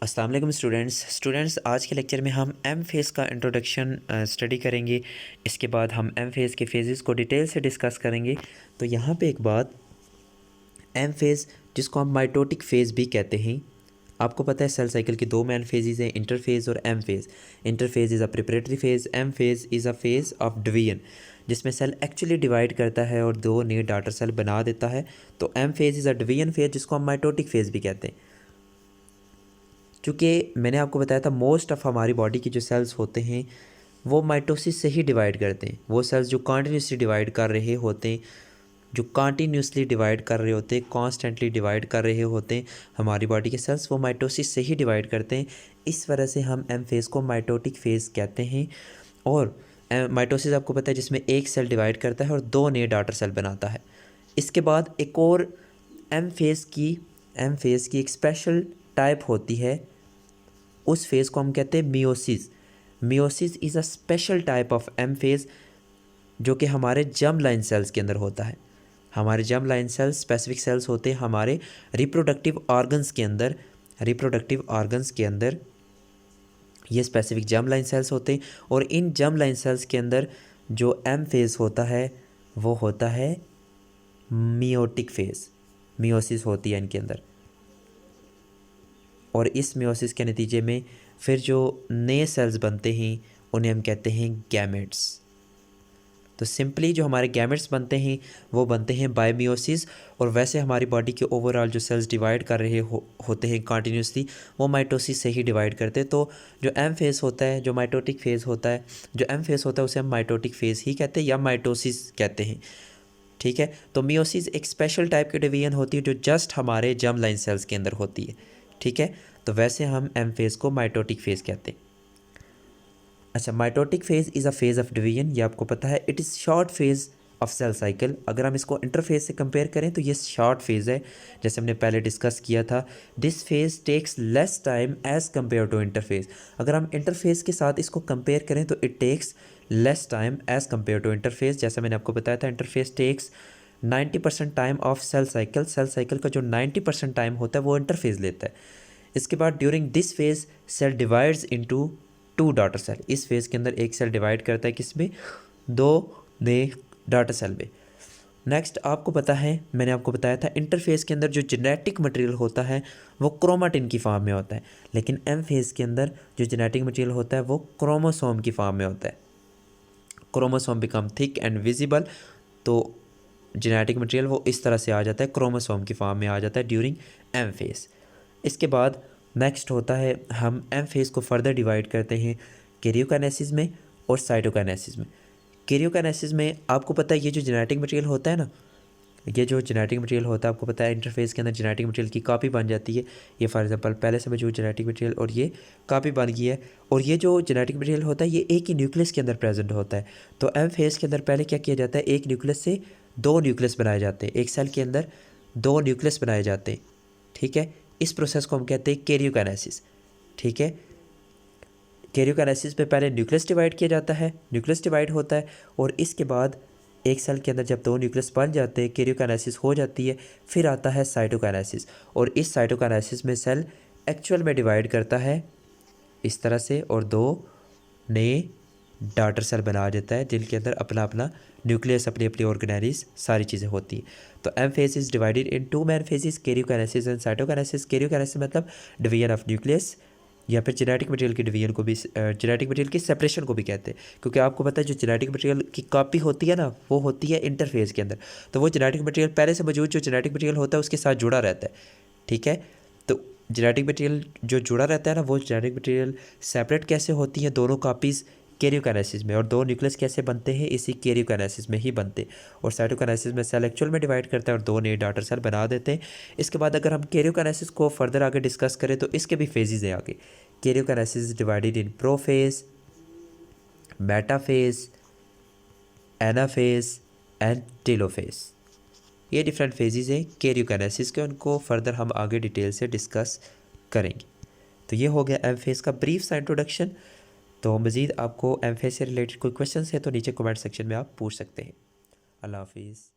अस्सलाम वालेकुम स्टूडेंट्स आज के लेक्चर में हम एम फेज़ का इंट्रोडक्शन स्टडी करेंगे। इसके बाद हम एम फेज़ के फेजेस को डिटेल से डिस्कस करेंगे। तो यहाँ पे एक बात, एम फेज़ जिसको हम माइटोटिक फ़ेज़ भी कहते हैं, आपको पता है सेल साइकिल की दो मेन फेजेस हैं, इंटरफेज़ और M phase. Interphase is a preparatory phase, M phase is a phase of division जिसमें सेल एक्चुअली डिवाइड करता है और दो नए डॉटर सेल बना देता है। तो M phase is a division phase जिसको हम माइटोटिक फ़ेज़ भी कहते हैं। चूँकि मैंने आपको बताया था मोस्ट ऑफ़ हमारी बॉडी के जो सेल्स होते हैं वो माइटोसिस से ही डिवाइड करते हैं। वो सेल्स जो कॉन्टीन्यूसली डिवाइड कर रहे होते हैं, कॉन्स्टेंटली डिवाइड कर रहे होते हैं हमारी बॉडी के सेल्स, वो माइटोसिस से ही डिवाइड करते हैं। इस वजह से हम एम फेज़ को माइटोटिक फेज़ कहते हैं। और माइटोसिस आपको पता है जिसमें एक सेल डिवाइड करता है और दो नए डॉटर सेल बनाता है। इसके बाद एक और एम फेज़ की एक स्पेशल टाइप होती है, उस फेज़ को हम कहते हैं meiosis. Meiosis is a special type of M phase जो कि हमारे जर्म लाइन सेल्स के अंदर होता है। हमारे germ line cells specific cells होते हैं हमारे रिप्रोडक्टिव ऑर्गन्स के अंदर ये स्पेसिफिक जर्म लाइन सेल्स होते हैं। और इन जर्म लाइन सेल्स के अंदर जो एम फेज़ होता है वो होता है मियोटिक फेज़। मियोसिस होती है इनके अंदर, और इस मियोसिस के नतीजे में फिर जो नए सेल्स बनते हैं उन्हें हम कहते हैं गैमेट्स। तो सिंपली जो हमारे गैमेट्स बनते हैं वो बनते हैं बाय मियोसिस। और वैसे हमारी बॉडी के ओवरऑल जो सेल्स डिवाइड कर रहे होते हैं कॉन्टीन्यूसली, वो माइटोसिस से ही डिवाइड करते हैं। तो जो एम फेज़ होता है, जो माइटोटिक फेज़ होता है, जो एम फेज़ होता है उसे हम माइटोटिक फेज़ ही कहते हैं या माइटोसिस कहते हैं। ठीक है, तो मियोसिस एक स्पेशल टाइप की डिवीजन होती है जो जस्ट हमारे जर्म लाइन सेल्स के अंदर होती है। ठीक है, तो वैसे हम एम फेज़ को माइटोटिक फेज़ कहते हैं। अच्छा, mitotic phase is a phase of division, ये आपको पता है। It is short phase of cell cycle. अगर हम इसको इंटरफेज से कंपेयर करें तो ये शॉर्ट फेज़ है, जैसे हमने पहले डिस्कस किया था। This phase takes less time as compare to interphase. अगर हम इंटरफेज़ के साथ इसको कंपेयर करें तो it takes less time as compare to interphase. जैसा मैंने आपको बताया था, interphase takes 90% time of cell cycle का जो 90% टाइम होता है वो इंटरफेज़ लेता है। इसके बाद during this phase cell divides into two daughter cell. इस फेज़ के अंदर एक सेल डिवाइड करता है किसमें, दो नए डॉटर सेल में। नेक्स्ट आपको पता है, मैंने आपको बताया था इंटरफेज़ के अंदर जो जेनेटिक मटेरियल होता है वो क्रोमाटिन की फॉर्म में होता है, लेकिन एम फेज़ के अंदर जो जेनेटिक मटेरियल होता है वो क्रोमोसोम की फॉर्म में होता है। Chromosome become thick and visible, तो जेनेटिक मटेरियल वो इस तरह से आ जाता है, क्रोमोसोम की फॉर्म में आ जाता है ड्यूरिंग एम फेज़। इसके बाद नेक्स्ट होता है, हम एम फेज़ को फर्दर डिवाइड करते हैं कैरियोकाइनेसिस में और साइटोकाइनेसिस में। कैरियोकाइनेसिस में आपको पता है ये जो जेनेटिक मटेरियल होता है ना, ये जो जेनेटिक मटेरियल होता है आपको पता है इंटरफेस के अंदर जेनेटिक मटेरियल की कॉपी बन जाती है। ये फॉर एग्जांपल पहले से मौजूद जेनेटिक मटेरियल और ये कॉपी बन गई है। और ये जो जेनेटिक मटेरियल होता है ये एक ही न्यूक्लियस के अंदर प्रेजेंट होता है। तो एम फेज़ के अंदर पहले क्या किया जाता है, एक न्यूक्लियस से दो न्यूक्लियस बनाए जाते हैं, एक सेल के अंदर दो न्यूक्लियस बनाए जाते हैं। ठीक है, इस प्रोसेस को हम कहते हैं कैरियोकाइनेसिस। ठीक है, कैरियोकाइनेसिस में पहले न्यूक्लियस डिवाइड किया जाता है, न्यूक्लियस डिवाइड होता है और इसके बाद एक सेल के अंदर जब दो न्यूक्लियस बन जाते हैं, कैरियोकाइनेसिस हो जाती है। फिर आता है साइटोकाइनेसिस, और इस साइटोकाइनेसिस में सेल एक्चुअल में डिवाइड करता है इस तरह से और दो नए डॉटर सेल बना देता है जिनके अंदर अपना अपना न्यूक्लियस, अपनी अपनी ऑर्गेनेलिस, सारी चीज़ें होती हैं। तो M phase is divided in two main phases, karyokinesis and cytokinesis. Karyokinesis मतलब डिवीजन ऑफ न्यूक्लियस, या फिर जेनेटिक मटेरियल की डिवीजन को भी, जेनेटिक मटेरियल की सेपरेशन को भी कहते हैं, क्योंकि आपको पता है जो जेनेटिक मटेरियल की कॉपी होती है ना वो होती है इंटरफेज के अंदर। तो वो जेनेटिक मटेरियल पहले से मौजूद जो जेनेटिक मटेरियल होता है उसके साथ जुड़ा रहता है। ठीक है, तो जेनेटिक मटेरियल जो जुड़ा रहता है ना, वो जेनेटिक मटेरियल सेपरेट कैसे होती हैं दोनों कॉपीज़ कैरियोकाइनेसिस में, और दो न्यूक्लियस कैसे बनते हैं, इसी कैरियोकाइनेसिस में ही बनते। और साइटोकाइनेसिस में सेल एक्चुअल में डिवाइड करता है और दो नए डॉटर सेल बना देते हैं। इसके बाद अगर हम कैरियोकाइनेसिस को फर्दर आगे डिस्कस करें तो इसके भी फेजेस हैं आगे। Karyokinesis divided in prophase, metaphase, anaphase and telophase. ये डिफरेंट फेजेस हैं कैरियोकाइनेसिस के, उनको फर्दर हम आगे डिटेल से डिस्कस करेंगे। तो ये हो गया एम फेज का ब्रीफ सा इंट्रोडक्शन। तो मज़ीद आपको एम फेज से रिलेटेड कोई क्वेश्चन है तो नीचे कमेंट सेक्शन में आप पूछ सकते हैं। अल्लाह हाफिज़।